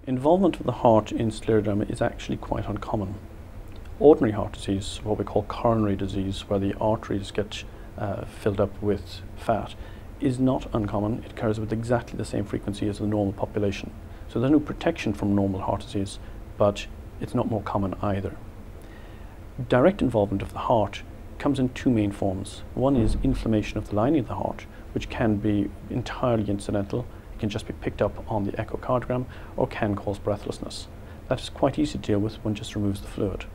Involvement of the heart in scleroderma is actually quite uncommon. Ordinary heart disease, what we call coronary disease, where the arteries get filled up with fat, is not uncommon. It occurs with exactly the same frequency as the normal population. So there's no protection from normal heart disease, but it's not more common either. Direct involvement of the heart comes in two main forms. One is inflammation of the lining of the heart, which can be entirely incidental. It can just be picked up on the echocardiogram or can cause breathlessness. That is quite easy to deal with. One just removes the fluid.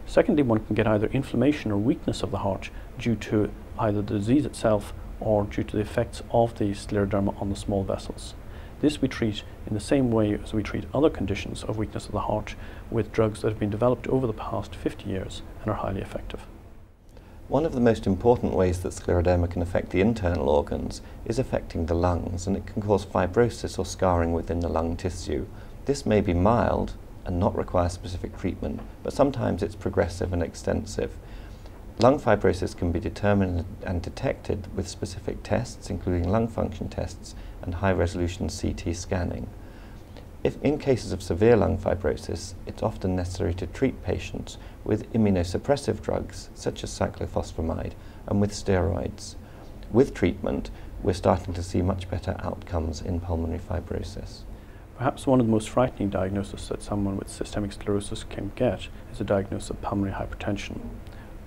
Secondly, one can get either inflammation or weakness of the heart due to either the disease itself or due to the effects of the scleroderma on the small vessels. This we treat in the same way as we treat other conditions of weakness of the heart with drugs that have been developed over the past 50 years and are highly effective. One of the most important ways that scleroderma can affect the internal organs is affecting the lungs, and it can cause fibrosis or scarring within the lung tissue. This may be mild and not require specific treatment, but sometimes it's progressive and extensive. Lung fibrosis can be determined and detected with specific tests, including lung function tests and high-resolution CT scanning. If in cases of severe lung fibrosis, it's often necessary to treat patients with immunosuppressive drugs such as cyclophosphamide and with steroids. With treatment, we're starting to see much better outcomes in pulmonary fibrosis. Perhaps one of the most frightening diagnoses that someone with systemic sclerosis can get is a diagnosis of pulmonary hypertension.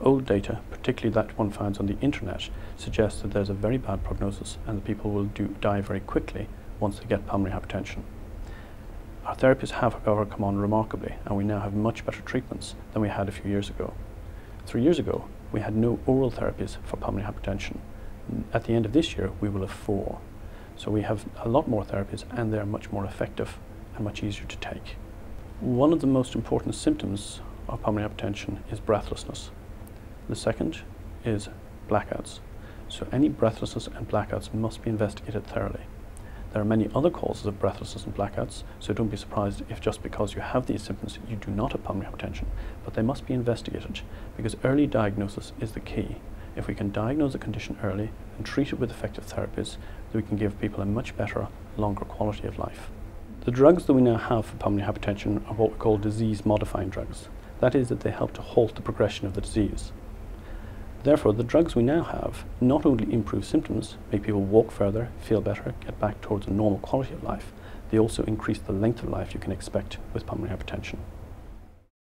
Old data, particularly that one finds on the internet, suggests that there's a very bad prognosis and that people will die very quickly once they get pulmonary hypertension. Our therapies have, however, come on remarkably, and we now have much better treatments than we had a few years ago. 3 years ago, we had no oral therapies for pulmonary hypertension. At the end of this year, we will have 4. So we have a lot more therapies, and they're much more effective and much easier to take. One of the most important symptoms of pulmonary hypertension is breathlessness. The second is blackouts. So any breathlessness and blackouts must be investigated thoroughly. There are many other causes of breathlessness and blackouts, so don't be surprised if just because you have these symptoms you do not have pulmonary hypertension, but they must be investigated because early diagnosis is the key. If we can diagnose the condition early and treat it with effective therapies, we can give people a much better, longer quality of life. The drugs that we now have for pulmonary hypertension are what we call disease-modifying drugs. That is that they help to halt the progression of the disease. Therefore, the drugs we now have not only improve symptoms, make people walk further, feel better, get back towards a normal quality of life, they also increase the length of life you can expect with pulmonary hypertension.